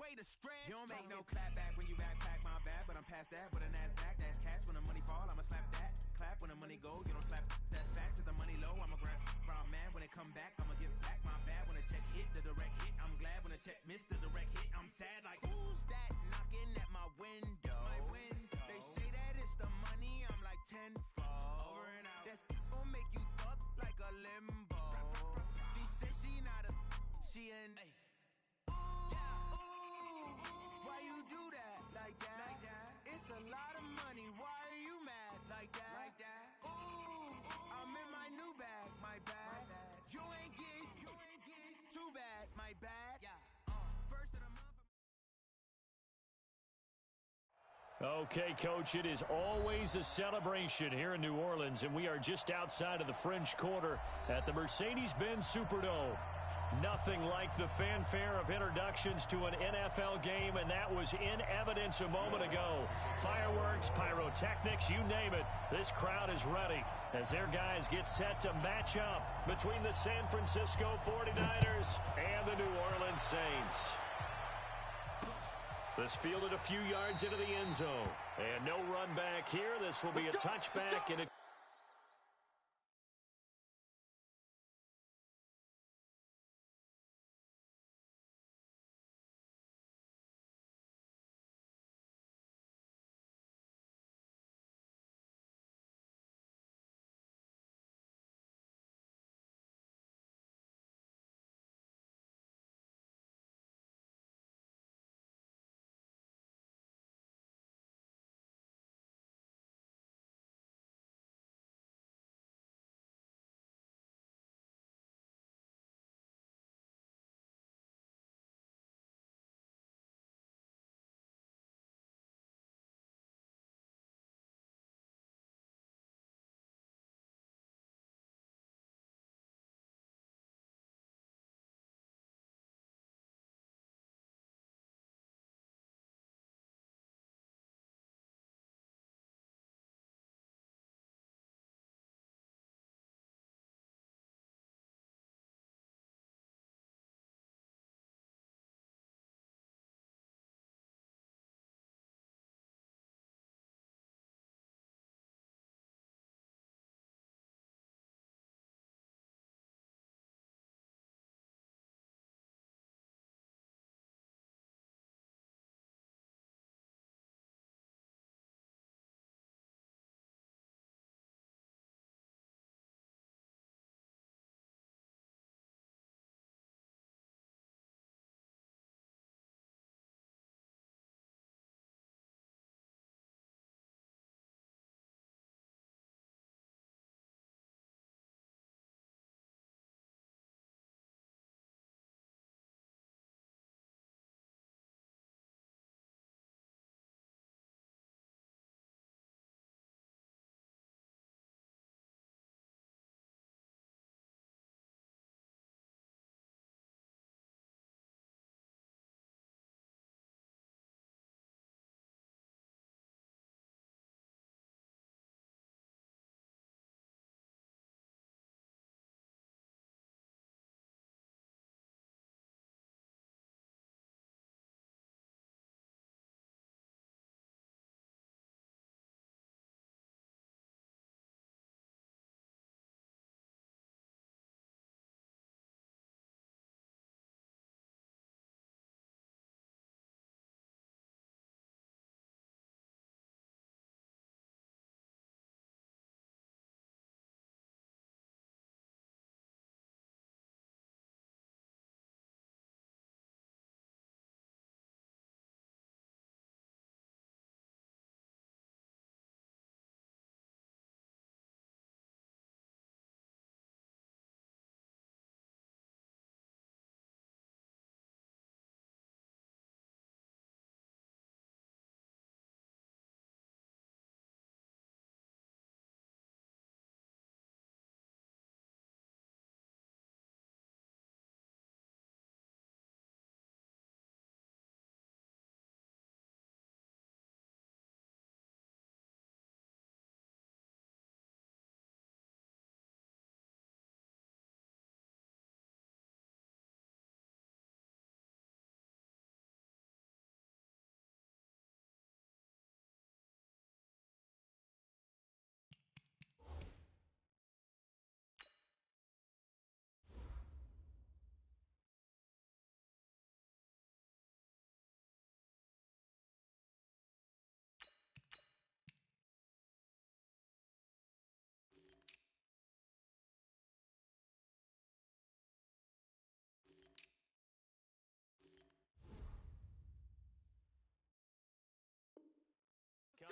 way to stress. You don't make no clap back when you backpack, my bad, but I'm past that. With a NASDAQ, that's cash. When the money fall, I'ma slap that. Clap when the money go, you don't slap. That's facts. If the money low, I'ma grab brown man. When it come back, I'ma give back, my bad. When the check hit, the direct hit, I'm glad. When the check missed the direct hit, I'm sad. Like, who's that knocking at my window? They say that it's the money, I'm like tenfold. Over and out. That's gon' make you up like a limbo. She said she not a, she an. Why you do that like that? It's a lot of money. Why are you mad like that? Ooh, I'm in my new bag, my bad. You ain't getting too bad, my bad. First of the month. Okay, Coach, it is always a celebration here in New Orleans, and we are just outside of the French Quarter at the Mercedes-Benz Superdome. Nothing like the fanfare of introductions to an NFL game, and that was in evidence a moment ago. Fireworks, pyrotechnics, you name it. This crowd is ready as their guys get set to match up between the San Francisco 49ers and the New Orleans Saints. This fielded a few yards into the end zone. And no run back here. This will be a touchback and a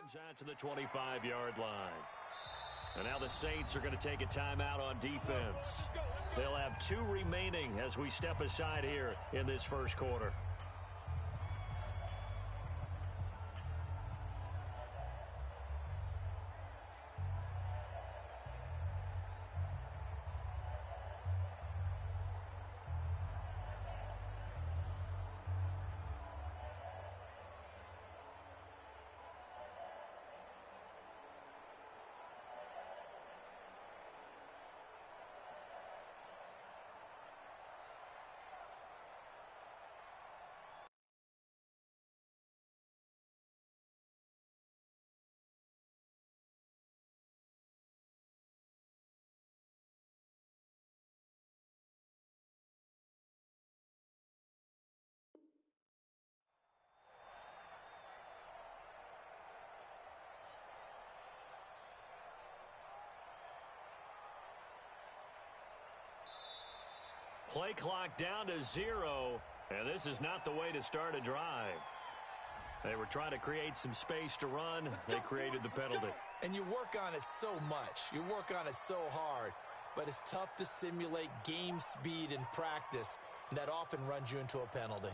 Comes out to the 25-yard line. And now the Saints are going to take a timeout on defense. They'll have 2 remaining as we step aside here in this first quarter. Play clock down to 0, and this is not the way to start a drive. They were trying to create some space to run. They created the penalty. And you work on it so much. You work on it so hard. But it's tough to simulate game speed in practice. And that often runs you into a penalty.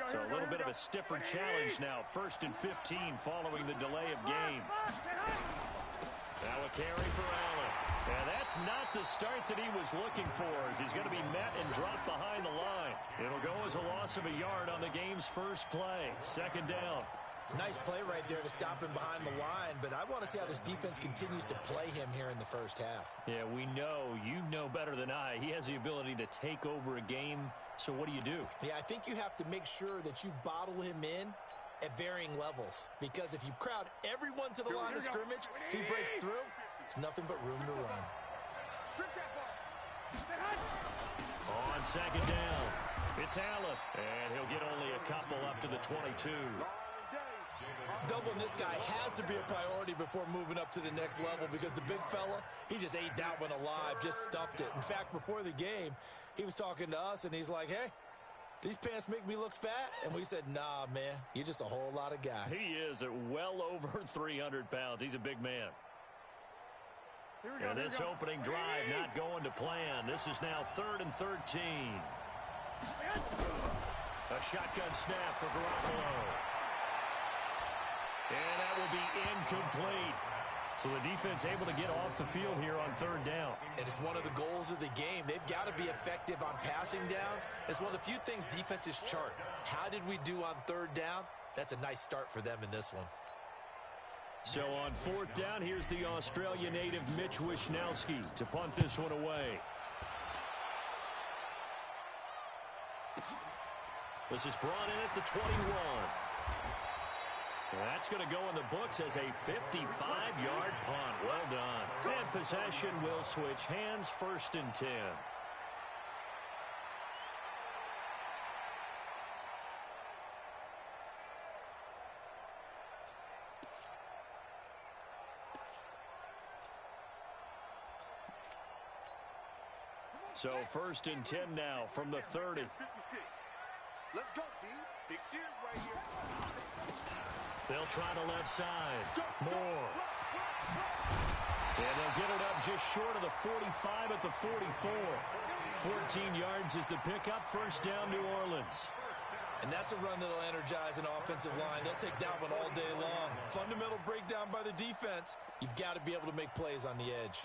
So a little bit of a stiffer challenge now. 1st and 15 following the delay of game. Now a carry for Allen. And that's not the start that he was looking for, as he's going to be met and dropped behind the line. It'll go as a loss of a yard on the game's first play. 2nd down. Nice play right there to stop him behind the line, but I want to see how this defense continues to play him here in the first half. Yeah, we know. You know better than I. He has the ability to take over a game, so what do you do? Yeah, I think you have to make sure that you bottle him in at varying levels, because if you crowd everyone to the line of scrimmage, if he breaks through, it's nothing but room to run. On 2nd down, it's Allen, and he'll get only a couple up to the 22. Doubling this guy has to be a priority before moving up to the next level, because the big fella, he just ate that one alive, just stuffed it. In fact, before the game, he was talking to us, and he's like, hey, these pants make me look fat? And we said, nah, man, you're just a whole lot of guy. He is at well over 300 pounds. He's a big man. And this opening drive not going to plan. This is now 3rd and 13. A shotgun snap for Garoppolo. And that will be incomplete. So the defense able to get off the field here on 3rd down. And it's one of the goals of the game. They've got to be effective on passing downs. It's one of the few things defenses chart. How did we do on 3rd down? That's a nice start for them in this one. So on 4th down, here's the Australia native Mitch Wishnowski to punt this one away. This is brought in at the 21. That's going to go in the books as a 55-yard punt. Well done. And possession will switch hands. 1st and 10. So 1st and 10 now from the 30. 56. Let's go, D. Big Sears right here. They'll try the left side. Moore. And they'll get it up just short of the 45 at the 44. 14 yards is the pickup. 1st down, New Orleans. And that's a run that'll energize an offensive line. They'll take that one all day long. Fundamental breakdown by the defense. You've got to be able to make plays on the edge.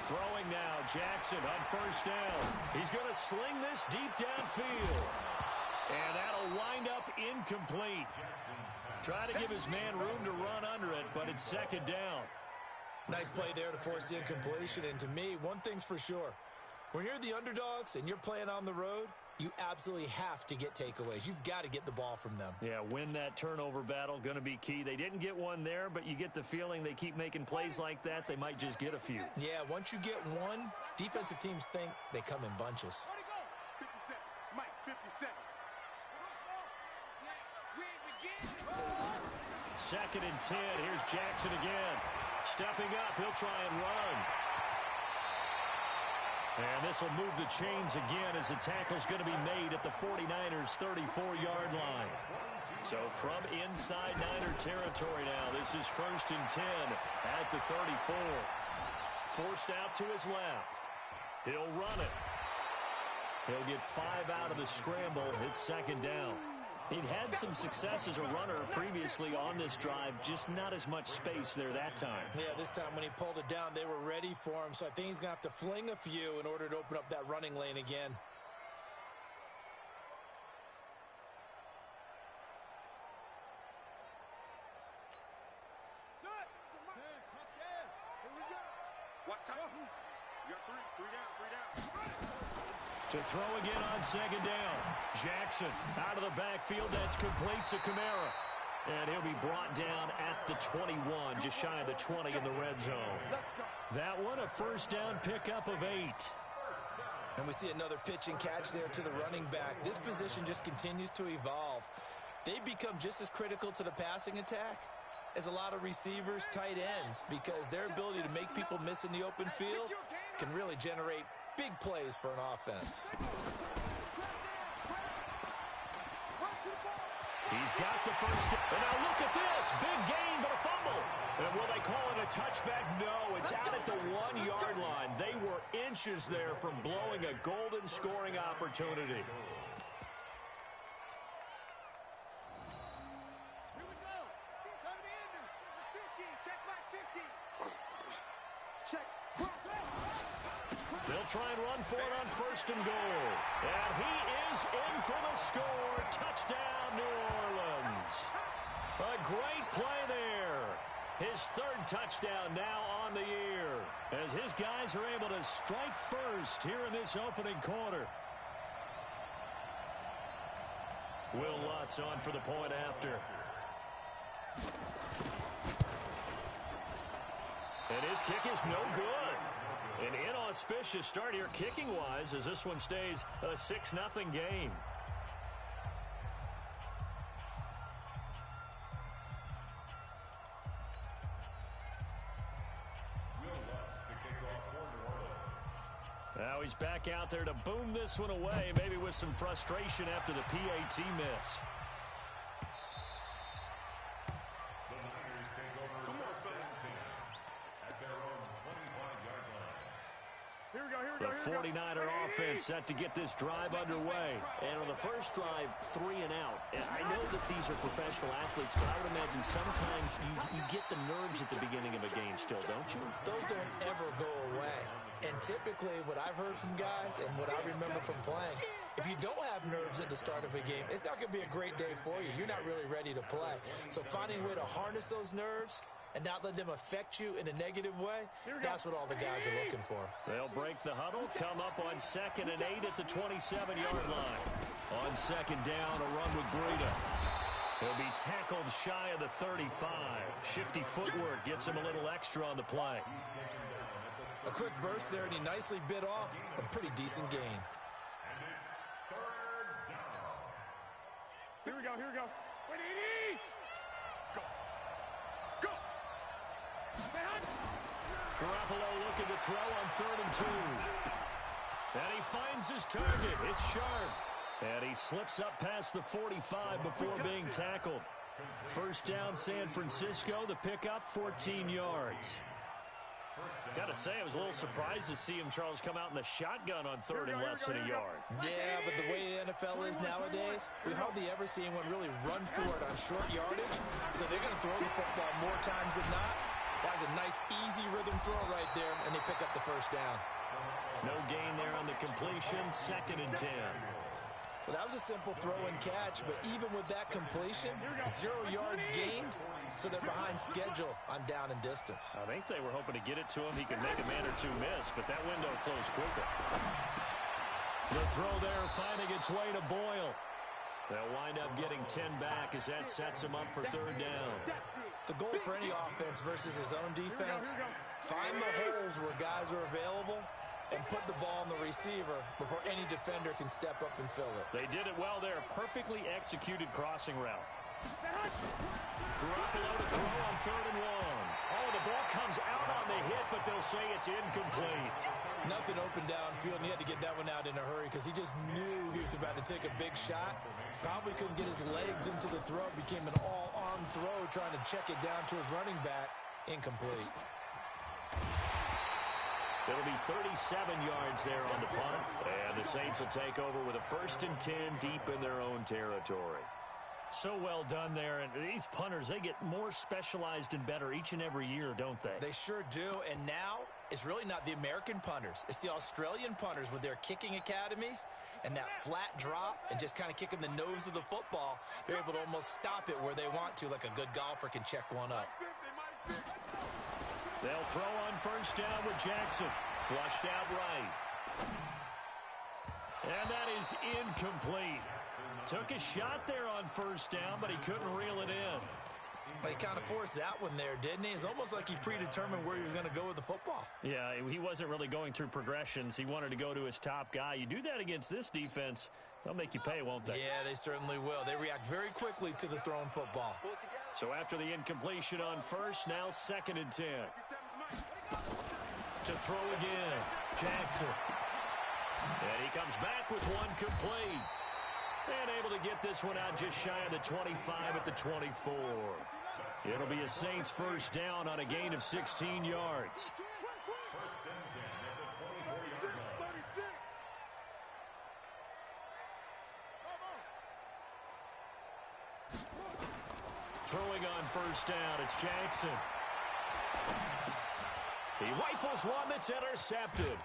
Throwing now, Jackson on 1st down. He's going to sling this deep downfield. And that'll wind up incomplete. Try to give his man room to run under it, but it's 2nd down. Nice play there to force the incompletion. And to me, one thing's for sure. When you're the underdogs and you're playing on the road, you absolutely have to get takeaways. You've got to get the ball from them. Yeah, win that turnover battle, going to be key. They didn't get one there, but you get the feeling they keep making plays like that, they might just get a few. Yeah, once you get one, defensive teams think they come in bunches. 57. Mike, 57. 2nd and 10. Here's Jackson again. Stepping up, he'll try and run. And this will move the chains again as the tackle's going to be made at the 49ers' 34-yard line. So from inside Niner territory now, this is 1st and 10 at the 34. Forced out to his left. He'll run it. He'll get 5 out of the scramble. It's 2nd down. He'd had some success as a runner previously on this drive, just not as much space there that time. Yeah, this time when he pulled it down, they were ready for him, so I think he's going to have to fling a few in order to open up that running lane again. Watch time. You got 3 down. To throw again on 2nd down. Jackson out of the backfield. That's complete to Kamara. And he'll be brought down at the 21, just shy of the 20 in the red zone. That one, a 1st down pickup of 8. And we see another pitch and catch there to the running back. This position just continues to evolve. They become just as critical to the passing attack as a lot of receivers, tight ends, because their ability to make people miss in the open field can really generate big plays for an offense. He's got the first. And now look at this. Big gain, but a fumble. And will they call it a touchback? No, it's out at the 1-yard line. They were inches there from blowing a golden scoring opportunity. Here we go. Come to the end. 50. Check my 50. Check. They'll try and run for it on 1st and goal. And he is in for the score. Touchdown, New Orleans. A great play there. His 3rd touchdown now on the year, as his guys are able to strike first here in this opening quarter. Will Lutz on for the point after. And his kick is no good. An inauspicious start here kicking-wise, as this one stays a 6-0 game. Now he's back out there to boom this one away, maybe with some frustration after the PAT miss. The 49er offense set to get this drive underway. And on the first drive, 3 and out. And I know that these are professional athletes, but I would imagine sometimes you get the nerves at the beginning of a game still, don't you? Those don't ever go away. And typically what I've heard from guys and what I remember from playing, if you don't have nerves at the start of a game, it's not going to be a great day for you. You're not really ready to play. So finding a way to harness those nerves and not let them affect you in a negative way, that's what all the guys are looking for. They'll break the huddle, come up on 2nd and 8 at the 27-yard line. On 2nd down, a run with Breida. He'll be tackled shy of the 35. Shifty footwork gets him a little extra on the play. A quick burst there, and he nicely bit off a pretty decent gain. Here we go. Wait, Go. Go. Garoppolo looking to throw on 3rd and 2. And he finds his target. It's sharp. And he slips up past the 45 before being tackled. First down, San Francisco. The pickup, 14 yards. Got to say, I was a little surprised to see him, Charles, come out in the shotgun on 3rd and less than a yard. Yeah, but the way the NFL is nowadays, we hardly ever see anyone really run for it on short yardage. So they're going to throw the football more times than not. That was a nice, easy rhythm throw right there, and they pick up the first down. No gain there on the completion, 2nd and 10. Well, that was a simple throw and catch, but even with that completion, 0 yards gained, so they're behind schedule on down and distance. I think they were hoping to get it to him. He could make a man or two miss, but that window closed quicker. The throw there finding its way to Boyle. They'll wind up getting 10 back as that sets him up for 3rd down. The goal for any offense versus his own defense, find the holes where guys are available and put the ball on the receiver before any defender can step up and fill it. They did it well there. Perfectly executed crossing route. Garoppolo to throw on 3rd and 1. Oh, the ball comes out on the hit, but they'll say it's incomplete. Nothing open downfield, and he had to get that one out in a hurry because he just knew he was about to take a big shot. Probably couldn't get his legs into the throw. Became an all-arm throw trying to check it down to his running back. Incomplete. It'll be 37 yards there on the punt. And the Saints will take over with a 1st and 10 deep in their own territory. So well done there. And these punters, they get more specialized and better each and every year, don't they? They sure do. And now it's really not the American punters. It's the Australian punters with their kicking academies and that flat drop and just kind of kicking the nose of the football. They're able to almost stop it where they want to, like a good golfer can check one up. They'll throw on 1st down with Jackson. Flushed out right. And that is incomplete. Took a shot there on 1st down, but he couldn't reel it in. He kind of forced that one there, didn't he? It's almost like he predetermined where he was going to go with the football. Yeah, he wasn't really going through progressions. He wanted to go to his top guy. You do that against this defense, they'll make you pay, won't they? Yeah, they certainly will. They react very quickly to the thrown football. So after the incompletion on 1st, now 2nd and 10. To throw again, Jackson. And he comes back with one complete. And able to get this one out just shy of the 25 at the 24. It'll be a Saints first down on a gain of 16 yards. Throwing on first down, it's Jackson. He rifles one that's intercepted.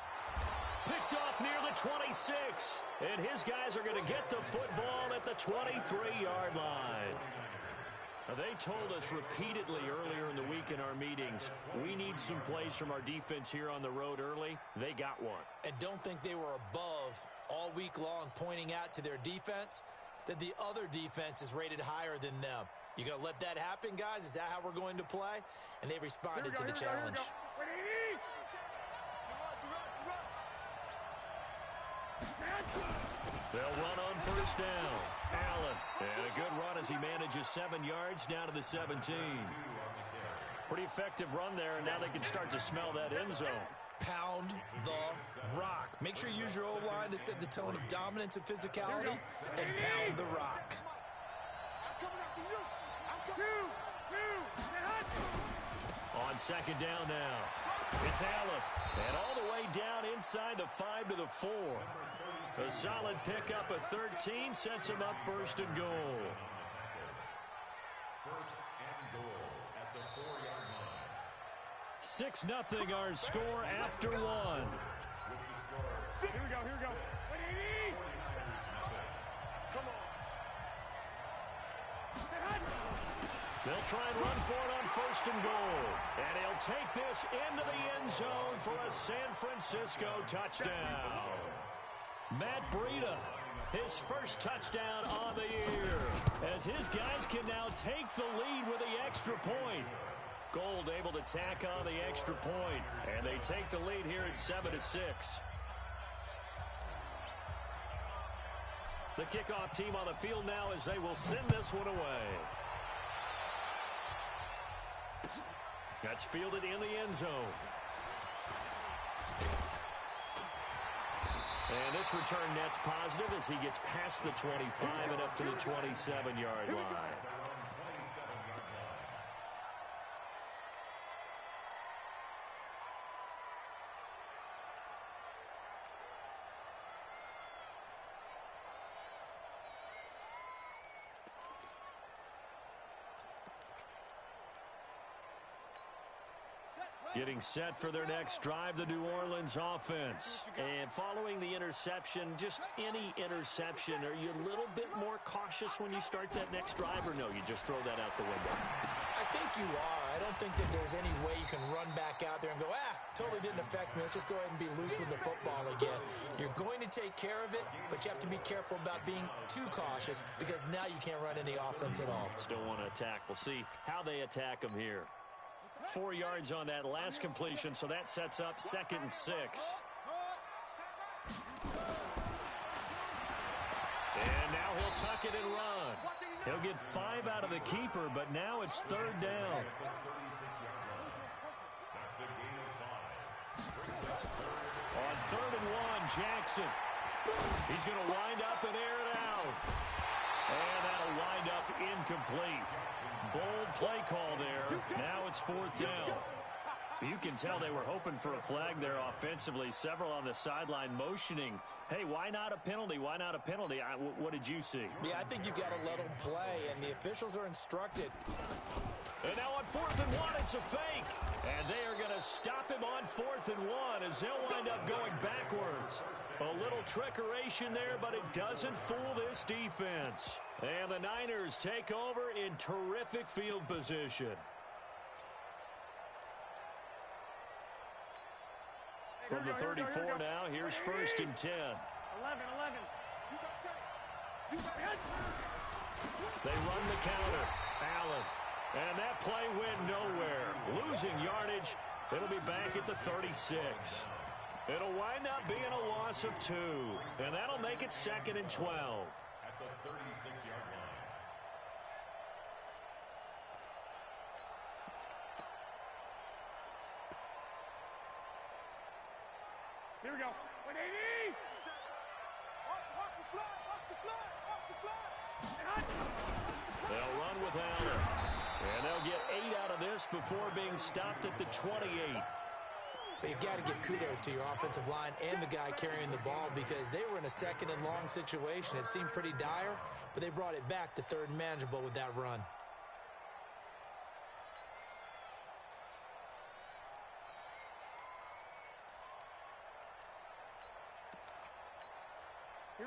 Picked off near the 26. And his guys are going to get the football at the 23-yard line. Now, they told us repeatedly earlier in the week in our meetings, we need some plays from our defense here on the road early. They got one. And don't think they were above all week long, pointing out to their defense that the other defense is rated higher than them. You going to let that happen, guys? Is that how we're going to play? And they responded to the challenge. They'll run on first down. Allen, and a good run as he manages 7 yards down to the 17. Pretty effective run there, and now they can start to smell that end zone. Pound the rock. Make sure you use your O-line to set the tone of dominance and physicality, and pound the rock. On second down now, it's Allen, and all the way down inside the 5 to the 4. A solid pickup of 13 sets him up first and goal. First and goal at the 4-yard line. 6-0 our score after one. Here we go, here we go. Come on. They'll try and run for it on first and goal. And he'll take this into the end zone for a San Francisco touchdown. Matt Breida, his first touchdown on the year, as his guys can now take the lead with the extra point. Gold able to tack on the extra point, and they take the lead here at 7-6. The kickoff team on the field now as they will send this one away. That's fielded in the end zone. And this return net's positive as he gets past the 25 and up to the 27-yard line. Getting set for their next drive, the New Orleans offense. And following the interception, just any interception, are you a little bit more cautious when you start that next drive, or no, you just throw that out the window? I think you are. I don't think that there's any way you can run back out there and go, totally didn't affect me. Let's just go ahead and be loose with the football again. You're going to take care of it, but you have to be careful about being too cautious because now you can't run any offense at all. Still want to attack. We'll see how they attack them here. 4 yards on that last completion, so that sets up 2nd and 6. And now he'll tuck it and run. He'll get 5 out of the keeper, but now it's 3rd down. On 3rd and 1, Jackson. He's going to wind up and air it out. And that'll wind up incomplete. Bold play call there. Now it's 4th down. You can tell they were hoping for a flag there offensively. Several on the sideline motioning, hey, why not a penalty? Why not a penalty? What did you see? Yeah, I think you've got to let them play, and the officials are instructed. And now on 4th and 1, it's a fake. And they are going to stop him on 4th and 1 as they'll wind up going backwards. A little trickeration there, but it doesn't fool this defense. And the Niners take over in terrific field position. From the 34 now, here's 1st and 10. 11. They run the counter. Allen. And that play went nowhere. Losing yardage. It'll be back at the 36. It'll wind up being a loss of 2. And that'll make it 2nd and 12. At the 36-yard line. Here we go. 180. They'll run with Allen. And they'll get 8 out of this before being stopped at the 28. But you've got to give kudos to your offensive line and the guy carrying the ball because they were in a second and long situation. It seemed pretty dire, but they brought it back to third and manageable with that run.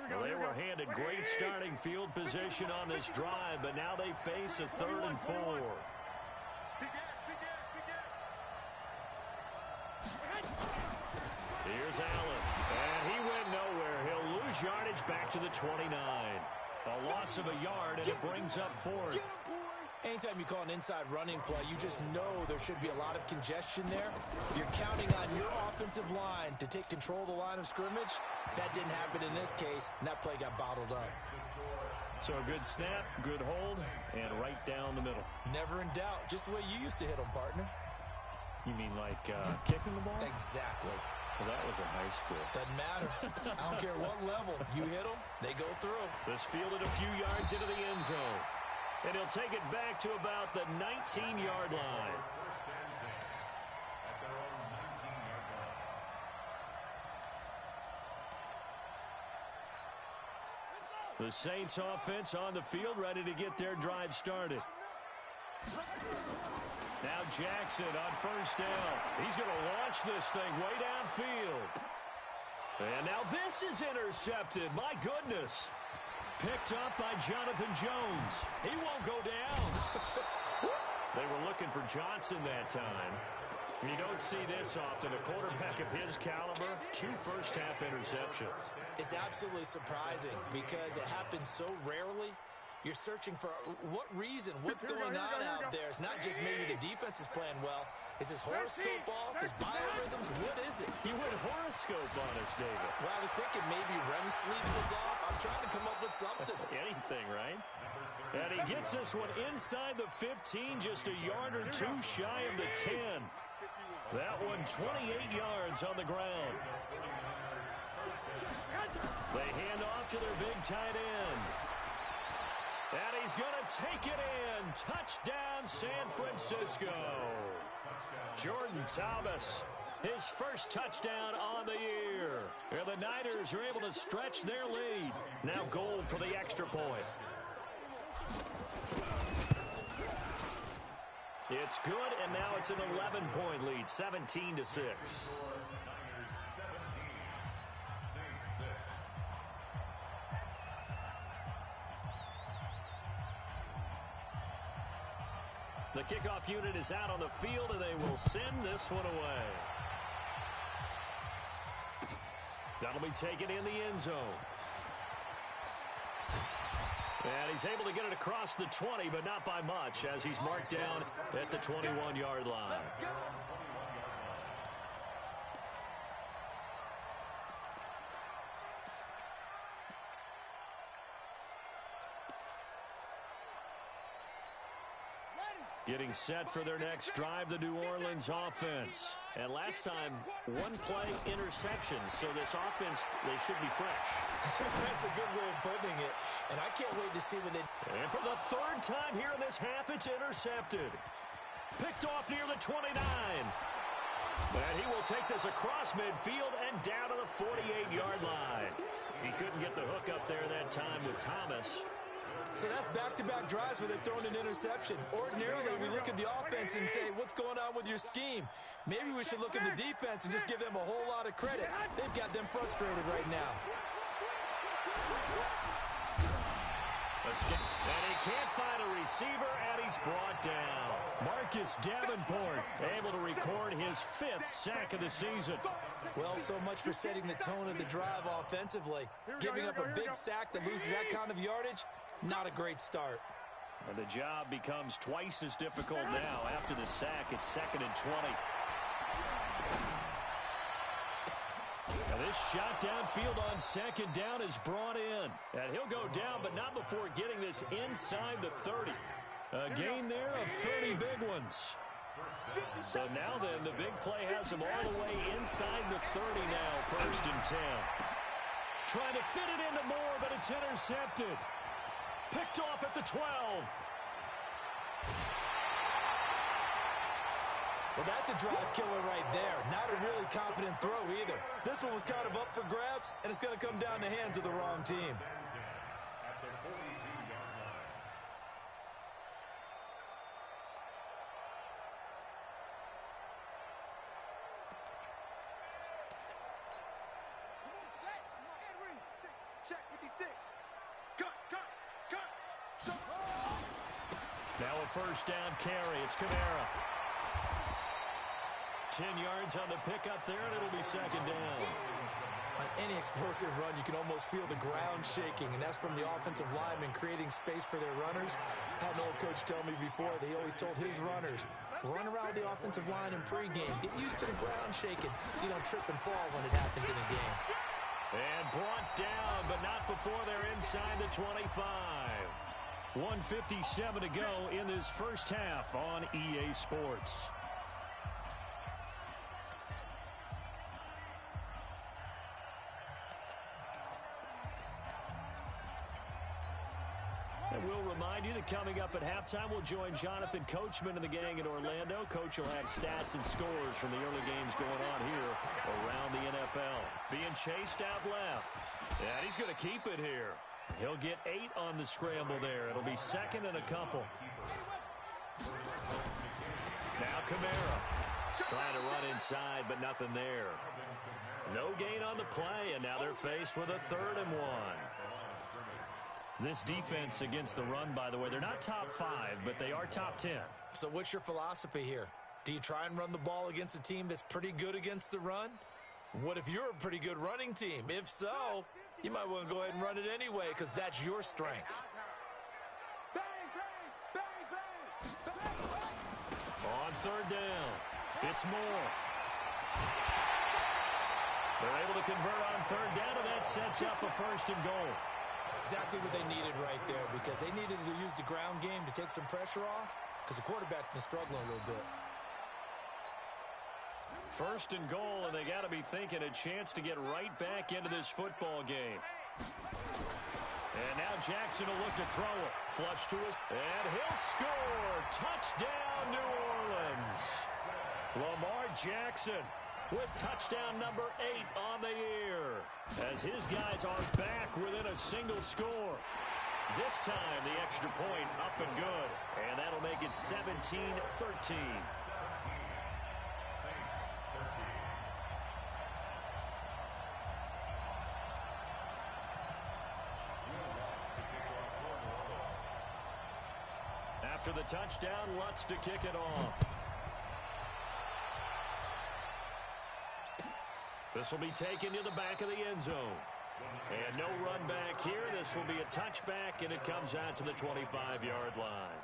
Well, they were handed great starting field position on this drive, but now they face a 3rd and 4. Here's Allen, and he went nowhere. He'll lose yardage back to the 29. A loss of a yard, and it brings up 4th. Anytime you call an inside running play, you just know there should be a lot of congestion there. You're counting on your offensive line to take control of the line of scrimmage. That didn't happen in this case, and that play got bottled up. So a good snap, good hold, and right down the middle. Never in doubt. Just the way you used to hit them, partner. You mean like kicking the ball? Exactly. Well, that was in high school. Doesn't matter. I don't care what level. You hit them, they go through. This fielded a few yards into the end zone. And he'll take it back to about the 19-yard line. The Saints offense on the field, ready to get their drive started. Now Jackson on first down. He's going to launch this thing way downfield. And now this is intercepted. My goodness. Picked up by Jonathan Jones. He won't go down. They were looking for Johnson that time. You don't see this often. A quarterback of his caliber, 2 first-half interceptions. It's absolutely surprising because it happens so rarely. You're searching for what reason, what's going on out there. It's not just maybe the defense is playing well. Is his horoscope off? His biorhythms? What is it? You went horoscope on us, David. Well, I was thinking maybe REM sleep was off. I'm trying to come up with something. Anything, right? And he gets this one inside the 15, just a yard or 2 shy of the 10. That one 28 yards on the ground. They hand off to their big tight end. And he's going to take it in. Touchdown, San Francisco. Jordan Thomas, his first touchdown on the year. And the Niners are able to stretch their lead. Now goal for the extra point. It's good, and now it's an 11-point lead, 17-6. The kickoff unit is out on the field, and they will send this one away. That'll be taken in the end zone. And he's able to get it across the 20, but not by much, as he's marked down at the 21-yard line. Getting set for their next drive, the New Orleans offense. And last time, 1 play interception. So this offense, they should be fresh. That's a good way of putting it. And I can't wait to see what they... And for the 3rd time here in this half, it's intercepted. Picked off near the 29. And he will take this across midfield and down to the 48-yard line. He couldn't get the hook up there that time with Thomas. So that's back-to-back drives where they've thrown an interception. Ordinarily, we look at the offense and say, what's going on with your scheme? Maybe we should look at the defense and just give them a whole lot of credit. They've got them frustrated right now. And he can't find a receiver, and he's brought down. Marcus Davenport able to record his 5th sack of the season. Well, so much for setting the tone of the drive offensively. Giving up a big sack that loses that kind of yardage, not a great start. And the job becomes twice as difficult now. After the sack, it's 2nd and 20. And this shot downfield on 2nd down is brought in. And he'll go down, but not before getting this inside the 30. A gain there of 30 big ones. So now then, the big play has him all the way inside the 30 now, 1st and 10. Trying to fit it into Moore, but it's intercepted. Picked off at the 12. Well, that's a drive killer right there. Not a really confident throw either. This one was kind of up for grabs, and it's going to come down the hands of the wrong team. At the 42-yard line. Come on, set. Come on, Henry. Check 56. Cut. Shut up. Now a first down carry. It's Kamara. 10 yards on the pickup there, and it'll be second down. On any explosive run, you can almost feel the ground shaking, and that's from the offensive linemen creating space for their runners. Had an old coach tell me before, they always told his runners, run around the offensive line in pregame. Get used to the ground shaking so you don't trip and fall when it happens in a game. And brought down, but not before they're inside the 25. 1:57 to go in this first half on EA Sports. And we'll remind you that coming up at halftime, we'll join Jonathan Coachman and the gang in Orlando. Coach will have stats and scores from the early games going on here around the NFL. Being chased out left. And he's going to keep it here. He'll get 8 on the scramble there. It'll be second and a couple. Now Kamara. Trying to run inside, but nothing there. No gain on the play, and now they're faced with a 3rd and 1. This defense against the run, by the way, they're not top 5, but they are top 10. So what's your philosophy here? Do you try and run the ball against a team that's pretty good against the run? What if you're a pretty good running team? If so, you might want to go ahead and run it anyway because that's your strength. Bang, bang, bang, bang. On 3rd down, it's Moore. They're able to convert on 3rd down, and that sets up a 1st and goal. Exactly what they needed right there because they needed to use the ground game to take some pressure off because the quarterback's been struggling a little bit. 1st and goal, and they got to be thinking a chance to get right back into this football game. And now Jackson will look to throw it. Flush to his, and he'll score. Touchdown, New Orleans. Lamar Jackson with touchdown number 8 on the year, as his guys are back within a single score. This time, the extra point up and good, and that'll make it 17-13. After the touchdown, Lutz to kick it off. This will be taken to the back of the end zone. And no run back here. This will be a touchback, and it comes out to the 25-yard line.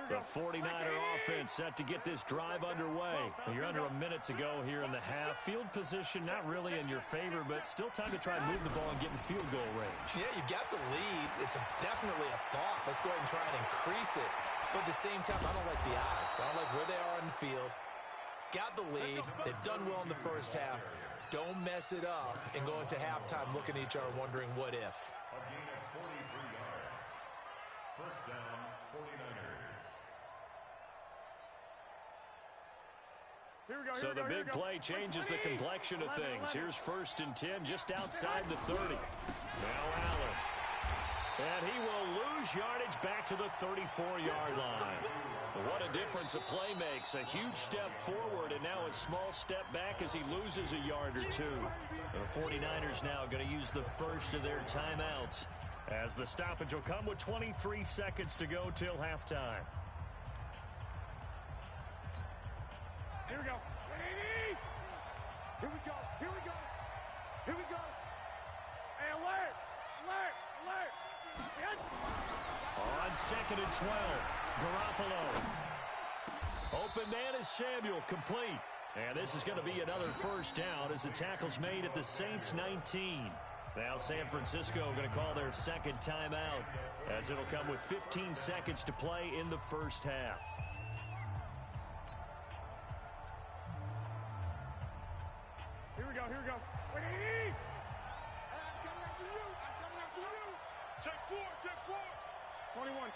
The 49er offense set to get this drive underway. You're under a minute to go here in the half. Field position not really in your favor, but still time to try and move the ball and get in field goal range. Yeah, you got the lead. It's definitely a thought. Let's go ahead and try and increase it. But at the same time, I don't like the odds. I don't like where they are on the field. Got the lead. They've done well in the first half. Don't mess it up and go into halftime looking at each other wondering what if. A gain of 43 yards. First down, 49ers. So the big play changes the complexion of things. Here's 1st and 10 just outside the 30. Now Allen. And he will lose yardage back to the 34-yard line. What a difference a play makes. A huge step forward and now a small step back as he loses a yard or 2. The 49ers now going to use the first of their timeouts as the stoppage will come with 23 seconds to go till halftime. Here we go. Here we go. Here we go. Here we go. Hey, alert. On 2nd and 12, Garoppolo. Open man is Samuel, complete. And this is going to be another first down as the tackle's made at the Saints 19. Now San Francisco going to call their second timeout as it'll come with 15 seconds to play in the first half. Here we go. you. I'm coming after you. Take four. 21.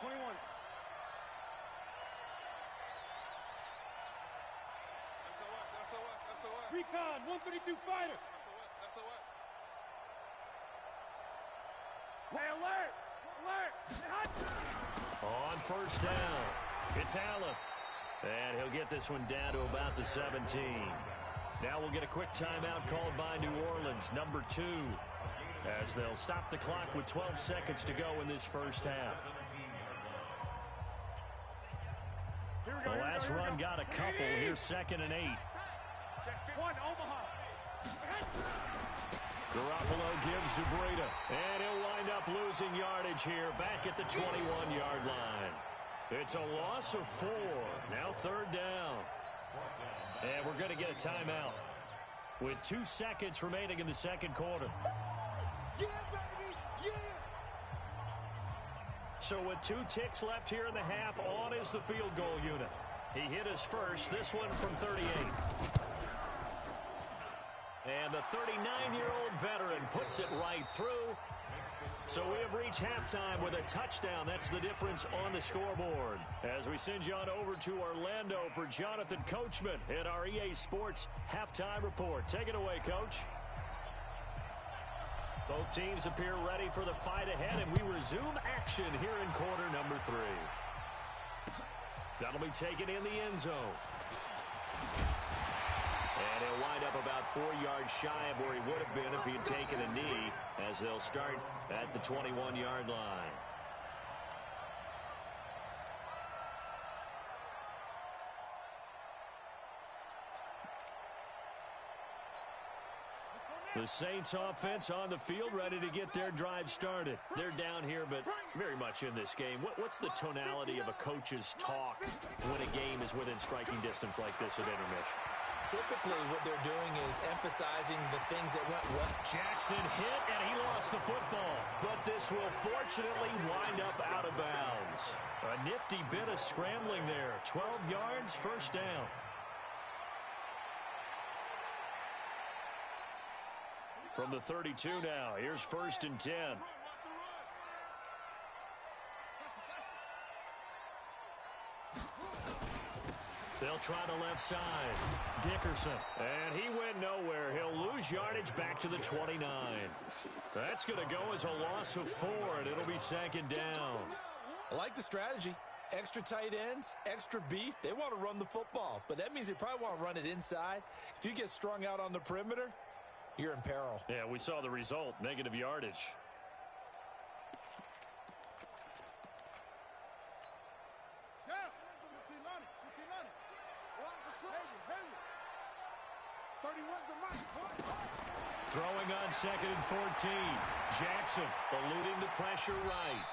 SOS. Recon, 132 fighter. SOS. Alert. On first down, it's Allen. And he'll get this one down to about the 17. Now we'll get a quick timeout called by New Orleans, number 2, as they'll stop the clock with 12 seconds to go in this first half. The last run got a couple. Here's 2nd and 8. Check 1, Omaha. Garoppolo gives to Breida, and he'll wind up losing yardage here back at the 21-yard line. It's a loss of 4. Now 3rd down. And we're going to get a timeout with 2 seconds remaining in the second quarter. Yeah, baby. Yeah. So with 2 ticks left here in the half, on is the field goal unit. He hit us first, this one from 38. And the 39-year-old veteran puts it right through. So we have reached halftime with a touchdown. That's the difference on the scoreboard. As we send you on over to Orlando for Jonathan Coachman at our EA Sports Halftime Report. Take it away, Coach. Both teams appear ready for the fight ahead, and we resume action here in quarter number 3. That'll be taken in the end zone. And he'll wind up about 4 yards shy of where he would have been if he had taken a knee, as they'll start at the 21-yard line. The Saints offense on the field, ready to get their drive started. They're down here, but very much in this game. What's the tonality of a coach's talk when a game is within striking distance like this at intermission? Typically, what they're doing is emphasizing the things that went well. Jackson hit, and he lost the football. But this will fortunately wind up out of bounds. A nifty bit of scrambling there. 12 yards, first down. From the 32 now, here's 1st and 10. They'll try the left side. Dickerson. And he went nowhere. He'll lose yardage back to the 29. That's going to go as a loss of 4, and it'll be 2nd down. I like the strategy. Extra tight ends, extra beef. They want to run the football, but that means they probably want to run it inside. If you get strung out on the perimeter, you're in peril. Yeah, we saw the result. Negative yardage. Throwing on 2nd and 14. Jackson eluding the pressure right.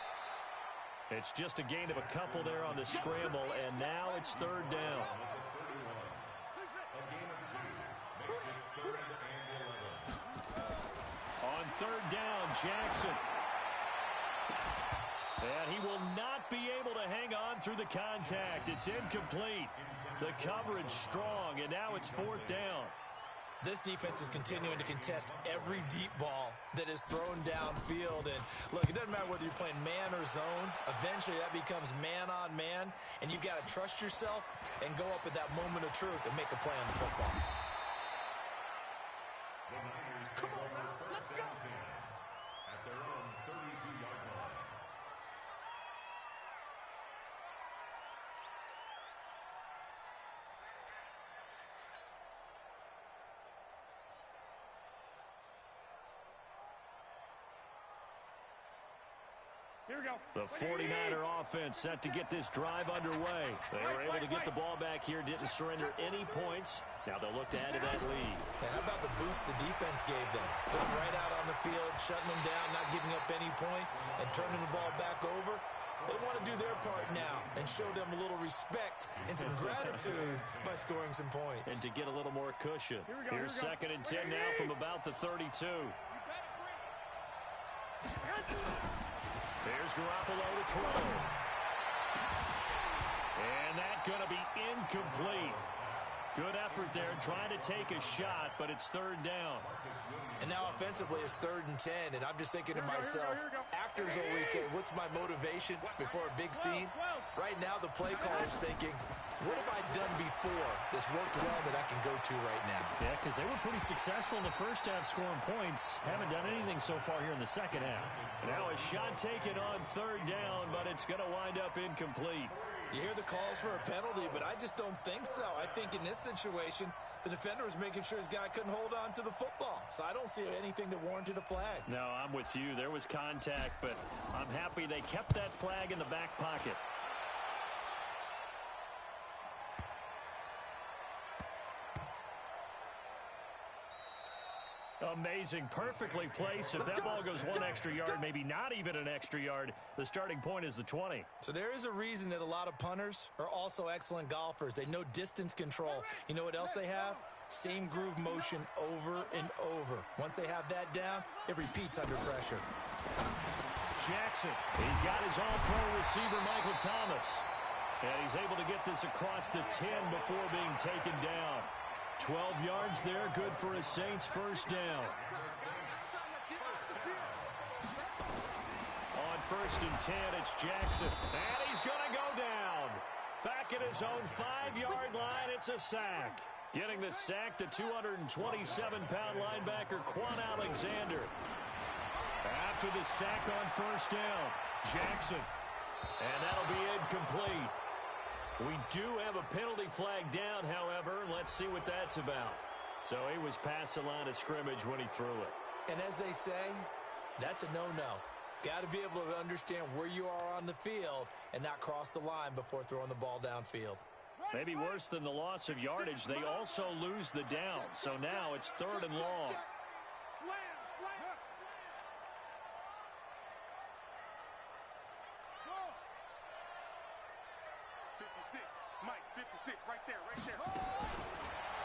It's just a gain of a couple there on the scramble, and now it's 3rd down. On 3rd down, Jackson. And he will not be able to hang on through the contact. It's incomplete. The coverage strong, and now it's 4th down. This defense is continuing to contest every deep ball that is thrown downfield. And, look, it doesn't matter whether you're playing man or zone. Eventually, that becomes man-on-man, and you've got to trust yourself and go up at that moment of truth and make a play on the football. Come on, now. Let's go. At their own 32-yard line. Here we go. The 49er offense set to get this drive underway. They were able to get the ball back here, didn't surrender any points. Now they'll look to add to that lead. Yeah, how about the boost the defense gave them? Going right out on the field, shutting them down, not giving up any points, and turning the ball back over. They want to do their part now and show them a little respect and some gratitude by scoring some points. And to get a little more cushion. Here's 2nd and 10 now from about the 32. There's Garoppolo to throw. And that's going to be incomplete. Good effort there, trying to take a shot, but it's third down. And now offensively it's 3rd and 10, and I'm just thinking to myself, actors always say, what's my motivation before a big scene? Right now the play caller's thinking, what have I done before this worked well that I can go to right now? Yeah, because they were pretty successful in the first half scoring points. Haven't done anything so far here in the second half. Now a shot taken on 3rd down, but it's going to wind up incomplete. You hear the calls for a penalty, but I just don't think so. I think in this situation, the defender was making sure his guy couldn't hold on to the football. So I don't see anything that warranted a flag. No, I'm with you. There was contact, but I'm happy they kept that flag in the back pocket. Amazing. Perfectly placed. If that ball goes 1 extra yard, maybe not even an extra yard, the starting point is the 20. So there is a reason that a lot of punters are also excellent golfers. They know distance control. You know what else they have? Same groove motion over and over. Once they have that down, it repeats under pressure. Jackson, he's got his all-pro receiver, Michael Thomas. And he's able to get this across the 10 before being taken down. 12 yards there, good for a Saints first down. On 1st and 10, it's Jackson. And he's going to go down. Back at his own 5-yard line, it's a sack. Getting the sack, the 227-pound linebacker, Quan Alexander. After the sack on 1st down, Jackson. And that'll be incomplete. We do have a penalty flag down, however. Let's see what that's about. So he was past the line of scrimmage when he threw it. And as they say, that's a no-no. Got to be able to understand where you are on the field and not cross the line before throwing the ball downfield. Maybe worse than the loss of yardage, they also lose the down. So now it's 3rd and long. Slam. 56, Mike, 56, right there.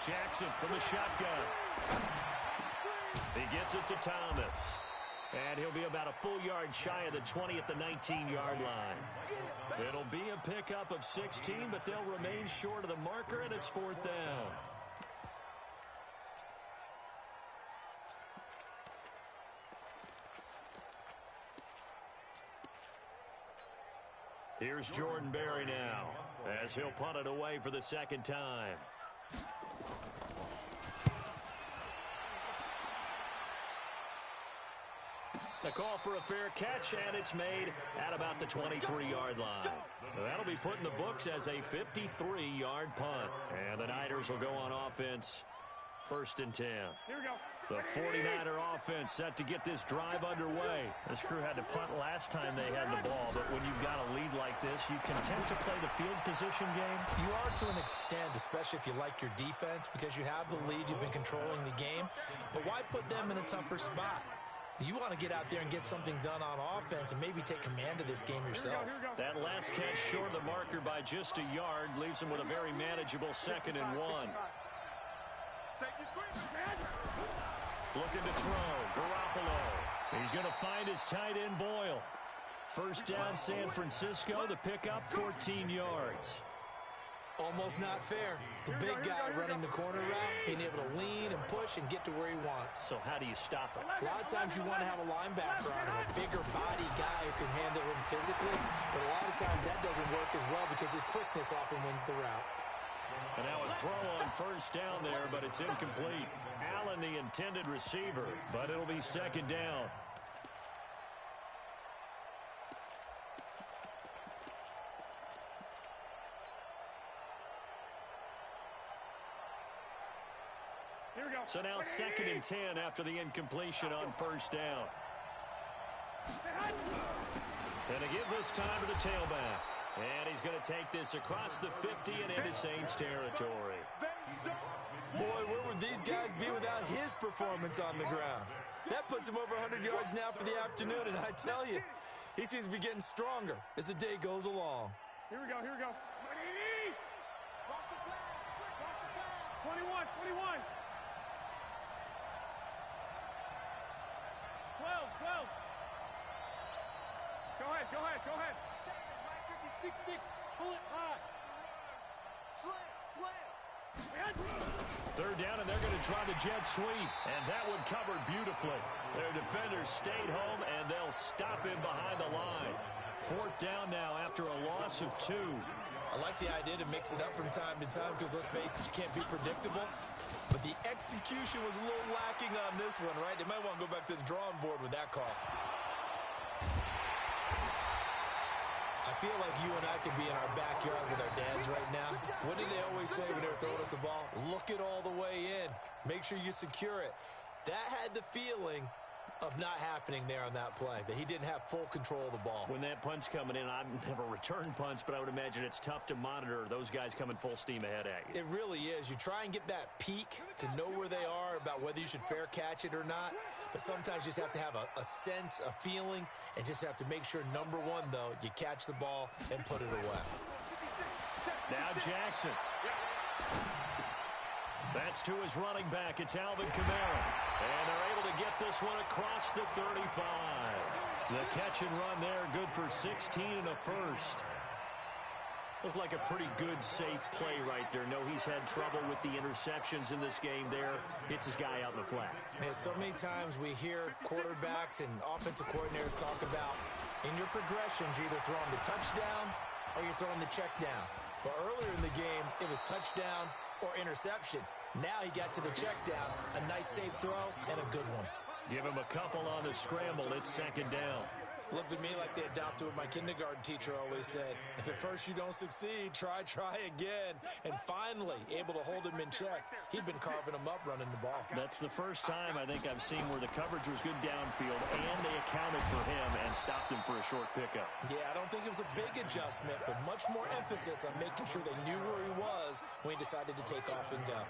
Jackson from the shotgun. He gets it to Thomas. And he'll be about a full yard shy of the 20 at the 19-yard line. It'll be a pickup of 16, but they'll remain short of the marker, and it's 4th down. Here's Jordan Berry now, as he'll punt it away for the 2nd time. The call for a fair catch, and it's made at about the 23-yard line. That'll be put in the books as a 53-yard punt. And the Niners will go on offense, 1st and 10. Here we go. The 49er offense set to get this drive underway. This crew had to punt last time they had the ball, but when you've got a lead like this, you content to play the field position game? You are to an extent, especially if you like your defense, because you have the lead, you've been controlling the game. But why put them in a tougher spot? You want to get out there and get something done on offense and maybe take command of this game yourself. That last catch short of the marker by just a yard leaves him with a very manageable 2nd and 1. Looking to throw, Garoppolo. He's going to find his tight end, Boyle. 1st down, San Francisco. The pickup, 14 yards. Almost not fair. The big guy running the corner route, being able to lean and push and get to where he wants. So how do you stop it? A lot of times you want to have a linebacker on him, a bigger body guy who can handle him physically. But a lot of times that doesn't work as well because his quickness often wins the route. And now a throw on 1st down there, but it's incomplete. Allen, the intended receiver, but it'll be 2nd down. Here we go. So now 2nd and 10 after the incompletion on 1st down. And to give this time to the tailback. And he's going to take this across the 50 and into Saints territory. Boy, where would these guys be without his performance on the ground? That puts him over 100 yards now for the afternoon, and I tell you, he seems to be getting stronger as the day goes along. Here we go. 21. 12. Go ahead. 6-6. Pull it high. Slam. Third down, and they're going to try the jet sweep. And that one covered beautifully. Their defenders stayed home, and they'll stop him behind the line. Fourth down now after a loss of 2. I like the idea to mix it up from time to time because, let's face it, you can't be predictable. But the execution was a little lacking on this one, right? They might want to go back to the drawing board with that call. I feel like you and I could be in our backyard with our dads right now. What did they always say when they were throwing us the ball? Look it all the way in. Make sure you secure it. That had the feeling of not happening there on that play, that he didn't have full control of the ball. When that punt's coming in, I've never returned punts, but I would imagine it's tough to monitor those guys coming full steam ahead at you. It really is. You try and get that peek to know where they are, about whether you should fair catch it or not. But sometimes you just have to have a sense, a feeling, and just have to make sure, number one, though, you catch the ball and put it away. Now Jackson. That's to his running back. It's Alvin Kamara. And they're able to get this one across the 35. The catch and run there, good for 16 and a first. Looked like a pretty good, safe play right there. No, he's had trouble with the interceptions in this game there. Hits his guy out in the flat. Man, so many times we hear quarterbacks and offensive coordinators talk about, in your progressions, you're either throwing the touchdown or you're throwing the check down. But earlier in the game, it was touchdown or interception. Now he got to the check down. A nice, safe throw and a good one. Give him a couple on the scramble. It's second down. Looked to me like they adopted what my kindergarten teacher always said. If at first you don't succeed, try again. And finally, able to hold him in check. He'd been carving him up running the ball. That's the first time I think I've seen where the coverage was good downfield, and they accounted for him and stopped him for a short pickup. Yeah, I don't think it was a big adjustment, but much more emphasis on making sure they knew where he was when he decided to take off and go.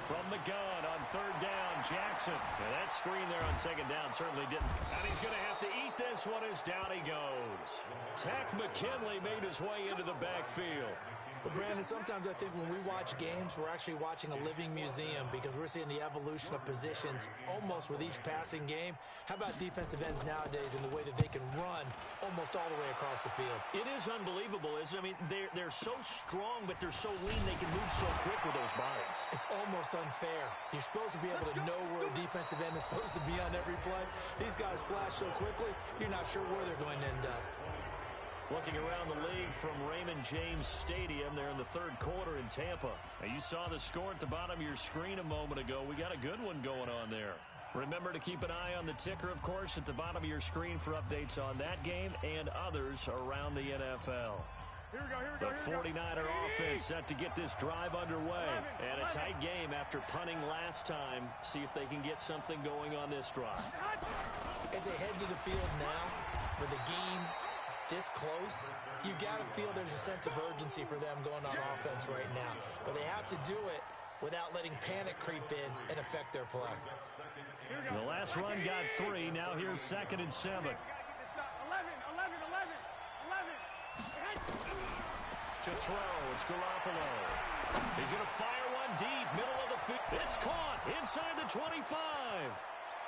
From the gun on third down, Jackson. Now that screen there on second down certainly didn't. And he's going to have to eat this one as down he goes. Tack McKinley made his way into the backfield. But, Brandon, sometimes I think when we watch games, we're actually watching a living museum because we're seeing the evolution of positions almost with each passing game. How about defensive ends nowadays and the way that they can run almost all the way across the field? It is unbelievable, isn't it? I mean, they're so strong, but they're so lean, they can move so quick with those bodies. It's almost unfair. You're supposed to be able to know where a defensive end is supposed to be on every play. These guys flash so quickly, you're not sure where they're going to end up. Looking around the league from Raymond James Stadium there in the third quarter in Tampa. Now, you saw the score at the bottom of your screen a moment ago. We got a good one going on there. Remember to keep an eye on the ticker, of course, at the bottom of your screen for updates on that game and others around the NFL. The 49er offense set to get this drive underway. And a tight game after punting last time. See if they can get something going on this drive. As they head to the field now, with the game this close, you got to feel there's a sense of urgency for them going on offense right now. But they have to do it without letting panic creep in and affect their play. The last run got 3. Now here's 2nd and 7. 11. To throw, it's Garoppolo. He's going to fire one deep, middle of the field. It's caught inside the 25.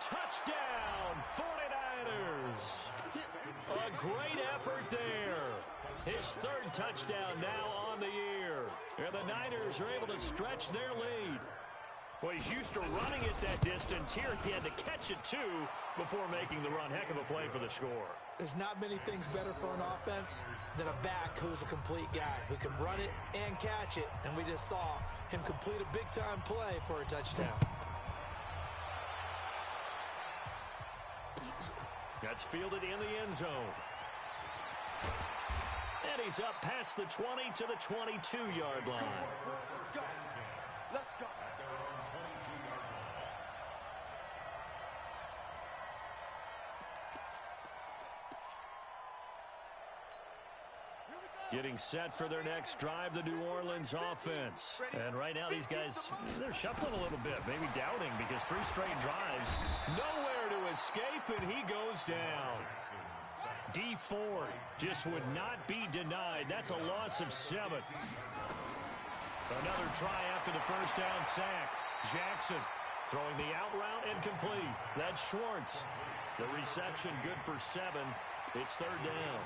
Touchdown, 49ers. A great effort there. His third touchdown now on the year. And the Niners are able to stretch their lead. Well, he's used to running it that distance. Here he had to catch it, too, before making the run. Heck of a play for the score. There's not many things better for an offense than a back who's a complete guy, who can run it and catch it. And we just saw him complete a big-time play for a touchdown. That's fielded in the end zone. And he's up past the 20 to the 22-yard line. Let's go. Getting set for their next drive, the New Orleans offense. And right now, these guys, they're shuffling a little bit, maybe doubting, because 3 straight drives. Nowhere to escape, and he goes down. D Ford just would not be denied. That's a loss of 7. Another try after the first down sack. Jackson throwing the out route and complete. That's Schwartz. The reception good for 7. It's third down.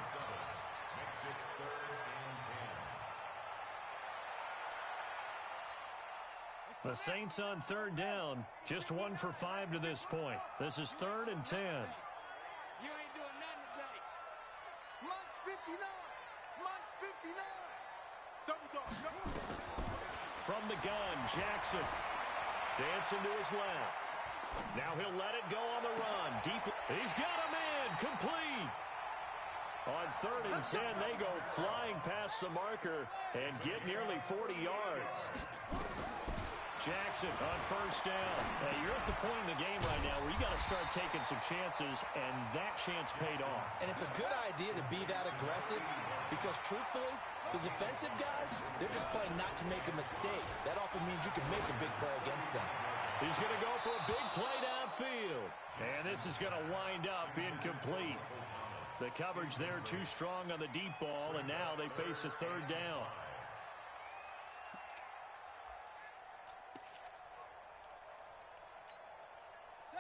The Saints on third down, just 1 for 5 to this point. This is 3rd and 10. You ain't doing nothing today. Lunch 59. Lunch 59. Double dog. From the gun, Jackson dancing to his left. Now he'll let it go on the run. Deep. He's got him in. Complete. On 3rd and 10, they go flying past the marker and get nearly 40 yards. Jackson on 1st down. Hey, you're at the point in the game right now where you got to start taking some chances, and that chance paid off. And it's a good idea to be that aggressive because, truthfully, the defensive guys, they're just playing not to make a mistake. That often means you can make a big play against them. He's going to go for a big play downfield. And this is going to wind up incomplete. The coverage there too strong on the deep ball, and now they face a 3rd down.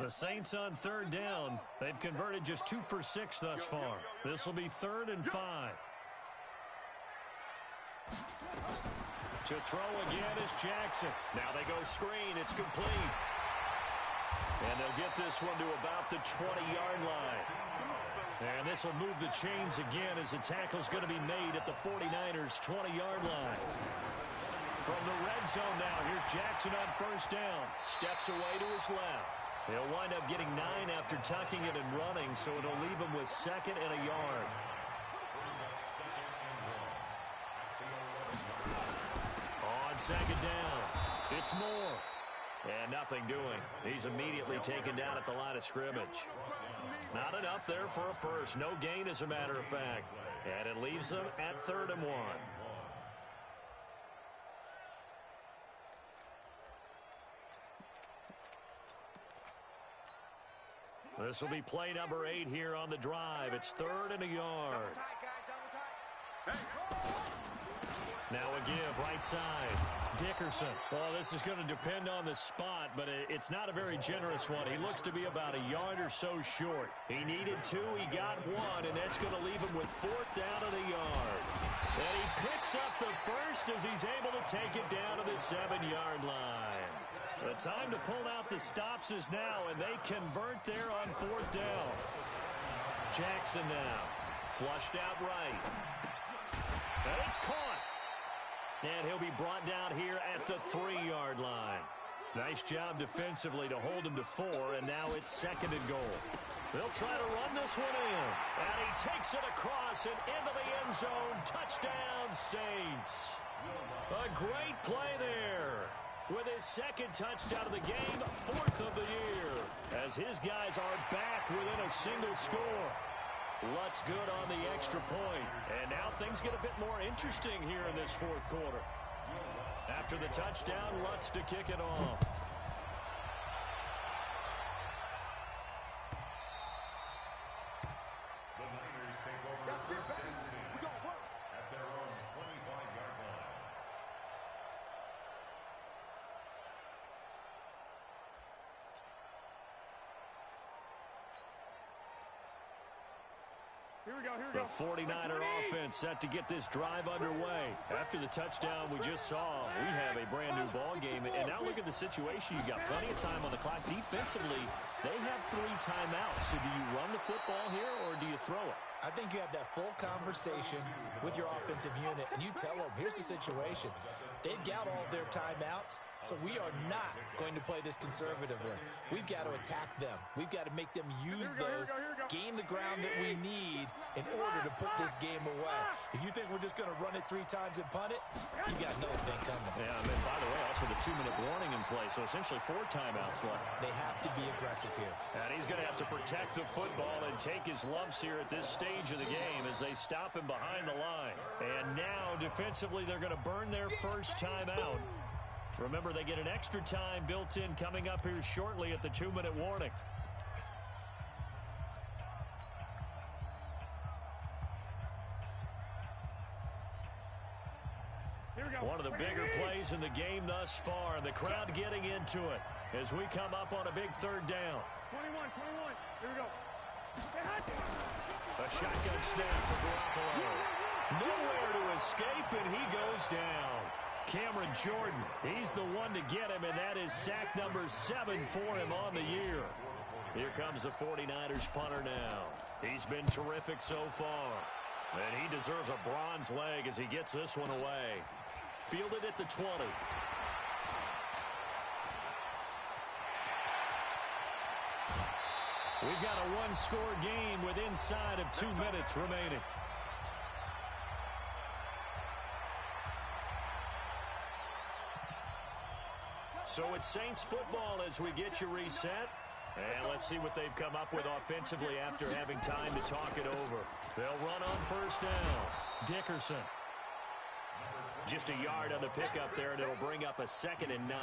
The Saints on 3rd down. They've converted just 2 for 6 thus far. This will be 3rd and 5. To throw again is Jackson. Now they go screen. It's complete. And they'll get this one to about the 20-yard line. And this will move the chains again as the tackle's going to be made at the 49ers' 20-yard line. From the red zone now, here's Jackson on 1st down. Steps away to his left. He'll wind up getting 9 after tucking it and running, so it'll leave him with 2nd and a yard. On 2nd down, it's Moore. And nothing doing. He's immediately taken down at the line of scrimmage. Not enough there for a first. No gain, as a matter of fact. And it leaves them at 3rd and 1. This will be play number 8 here on the drive. It's 3rd and a yard. Now a give, right side. Dickerson. Well, this is going to depend on the spot, but it's not a very generous one. He looks to be about a yard or so short. He needed 2, he got 1, and that's going to leave him with 4th down and a yard. And he picks up the first as he's able to take it down to the 7-yard line. The time to pull out the stops is now, and they convert there on 4th down. Jackson now. Flushed out right. And it's caught. And he'll be brought down here at the 3-yard line. Nice job defensively to hold him to 4, and now it's 2nd and goal. They'll try to run this one in. And he takes it across and into the end zone. Touchdown, Saints. A great play there. With his 2nd touchdown of the game, 4th of the year. As his guys are back within a single score. Lutz good on the extra point. And now things get a bit more interesting here in this 4th quarter. After the touchdown, Lutz to kick it off. The Niners take over 1st and 10 at their own 25-yard line. Here we go. The 49er offense set to get this drive underway. After the touchdown we just saw, we have a brand new ball game. And now look at the situation. You got plenty of time on the clock. Defensively, they have 3 timeouts. So do you run the football here or do you throw it? I think you have that full conversation with your offensive unit, and you tell them, here's the situation. They've got all their timeouts, so we are not going to play this conservatively. We've got to attack them. We've got to make them use those, gain the ground that we need in order to put this game away. If you think we're just going to run it 3 times and punt it, you got another thing coming. Yeah, and then, by the way, also the 2-minute warning in play, so essentially 4 timeouts left. They have to be aggressive here. And he's going to have to protect the football and take his lumps here at this stage of the game as they stop him behind the line. And now, defensively, they're going to burn their first timeout. Remember, they get an extra time built in coming up here shortly at the 2-minute warning. One of the bigger plays in the game thus far, and the crowd getting into it as we come up on a big 3rd down. 21. Here we go. A shotgun snap for Garoppolo. Nowhere to escape, and he goes down. Cameron Jordan, he's the one to get him, and that is sack number 7 for him on the year. Here comes the 49ers punter now. He's been terrific so far. And he deserves a bronze leg as he gets this one away. Fielded at the 20. We've got a one-score game with inside of 2 minutes remaining. So it's Saints football as we get you reset. And let's see what they've come up with offensively after having time to talk it over. They'll run on first down. Dickerson. Just a yard on the pickup there, and it'll bring up a 2nd and 9.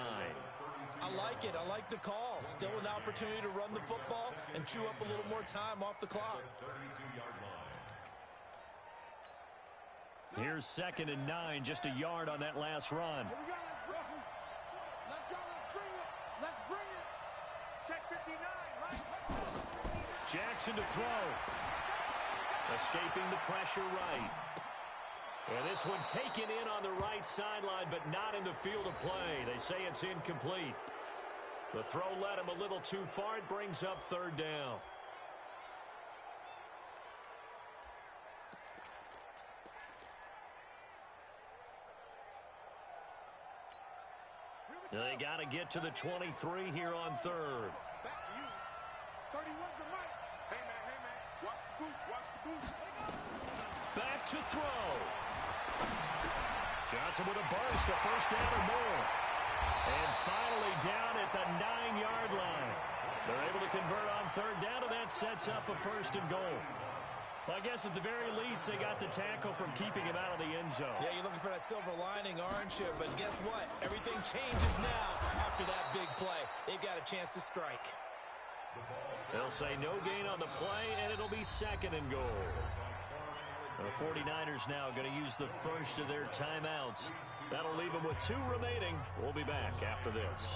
I like it. I like the call. Still an opportunity to run the football and chew up a little more time off the clock. Here's 2nd and 9, just a yard on that last run. Here we go, let's go, let's bring it. Check 59, right? Jackson to throw. Escaping the pressure right. And this one taken in on the right sideline, but not in the field of play. They say it's incomplete. The throw led him a little too far. It brings up 3rd down. They got to get to the 23 here on 3rd. Back to you. 31's the mic. Hey, man. Watch the booth. Back to throw. Johnson with a burst, a 1st down or more. And finally down at the 9-yard line. They're able to convert on 3rd down, and that sets up a 1st and goal. Well, I guess at the very least, they got the tackle from keeping him out of the end zone. Yeah, you're looking for that silver lining, aren't you? But guess what? Everything changes now after that big play. They've got a chance to strike. They'll say no gain on the play, and it'll be 2nd and goal. The 49ers now going to use the first of their timeouts. That'll leave them with 2 remaining. We'll be back after this.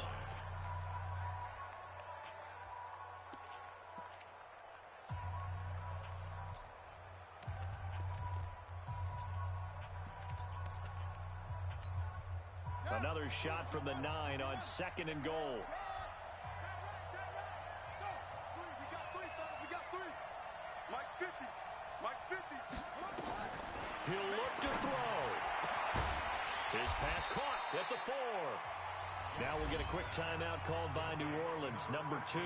Another shot from the 9 on 2nd and goal. We got 3. Mike's 50. He'll look to throw. His pass caught at the 4. Now we'll get a quick timeout called by New Orleans, number 2.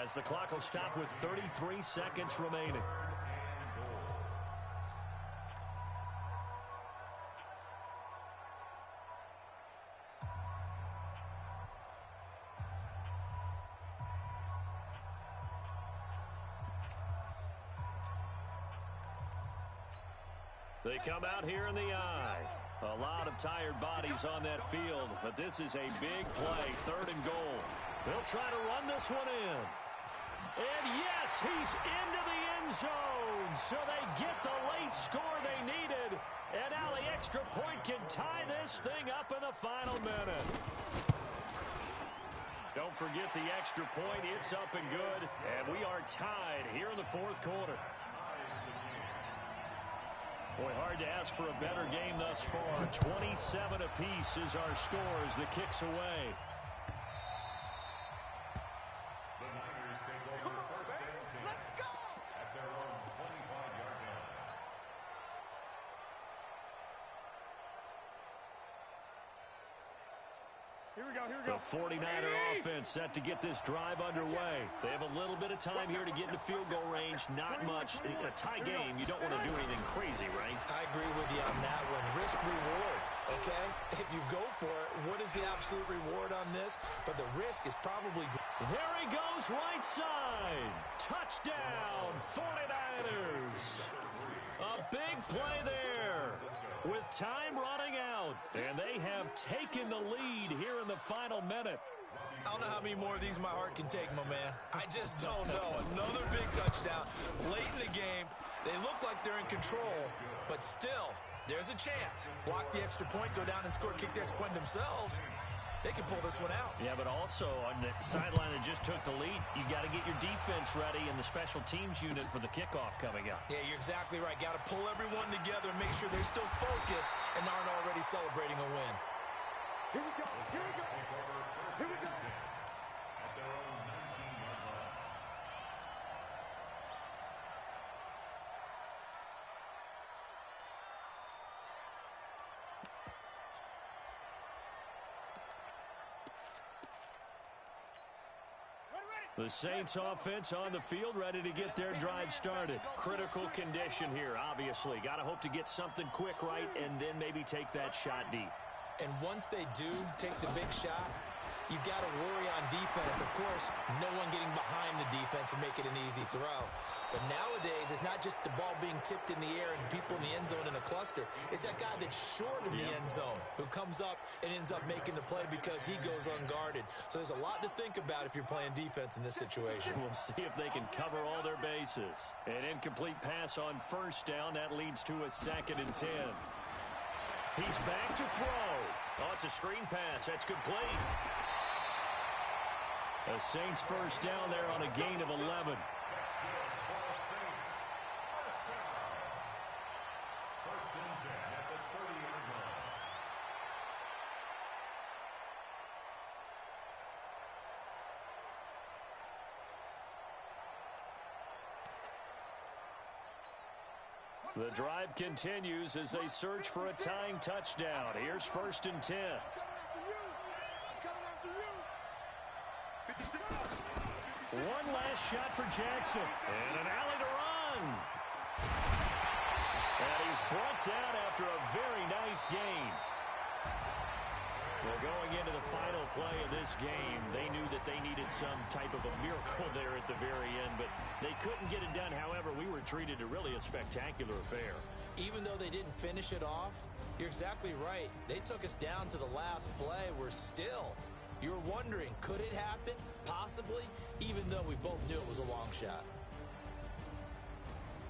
As the clock will stop with 33 seconds remaining. They come out here in the eye. A lot of tired bodies on that field, but this is a big play, 3rd and goal. They'll try to run this one in. And yes, he's into the end zone. So they get the late score they needed. And now the extra point can tie this thing up in the final minute. Don't forget the extra point. It's up and good. And we are tied here in the 4th quarter. Boy, hard to ask for a better game thus far. 27 apiece is our score as the kick's away. The Niners take over 1st and 10. Let's go! At their own 25-yard line. Here we go. The 49er offense set to get this drive underway. They have a little bit of time here to get into field goal range. Not much. In a tie game, you don't want to do anything crazy, right? I agree with you on that one. Risk reward, okay? If you go for it, what is the absolute reward on this? But the risk is probably... There he goes, right side. Touchdown, 49ers. A big play there with time running out. And they have taken the lead here in the final minute. I don't know how many more of these my heart can take, my man. I just don't know. Another big touchdown late in the game. They look like they're in control, but still, there's a chance. Block the extra point, go down and score, kick the extra point themselves. they can pull this one out. Yeah, but also on the sideline that just took the lead, you got to get your defense ready and the special teams unit for the kickoff coming up. Yeah, you're exactly right. Got to pull everyone together and make sure they're still focused and aren't already celebrating a win. Here we go. Here we go. Here we go. At their own 19-yard line. The Saints offense on the field, ready to get their drive started. Critical condition here, obviously. Got to hope to get something quick right and then maybe take that shot deep. And once they do take the big shot, you've got to worry on defense. Of course, no one getting behind the defense and make it an easy throw. But nowadays, it's not just the ball being tipped in the air and people in the end zone in a cluster. It's that guy that's short of the end zone who comes up and ends up making the play because he goes unguarded. So there's a lot to think about if you're playing defense in this situation. We'll see if they can cover all their bases. An incomplete pass on first down. That leads to a 2nd and 10. He's back to throw. Oh, it's a screen pass. That's complete. The Saints first down there on a gain of 11. The drive continues as they search for a tying touchdown. Here's 1st and 10. One last shot for Jackson. And an alley to run. And he's brought down after a very nice gain. Well, going into the final play of this game, they knew that they needed some type of a miracle there at the very end, but they couldn't get it done. However, we were treated to really a spectacular affair. Even though they didn't finish it off, you're exactly right. They took us down to the last play. We're still, you were wondering, could it happen? Possibly, even though we both knew it was a long shot.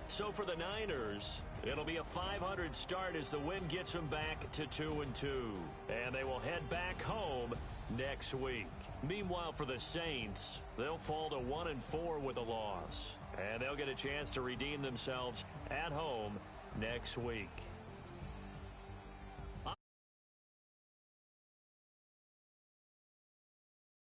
So for the Niners, it'll be a 500 start as the win gets them back to 2-2. And they will head back home next week. Meanwhile, for the Saints, they'll fall to 1-4 with a loss. And they'll get a chance to redeem themselves at home next week.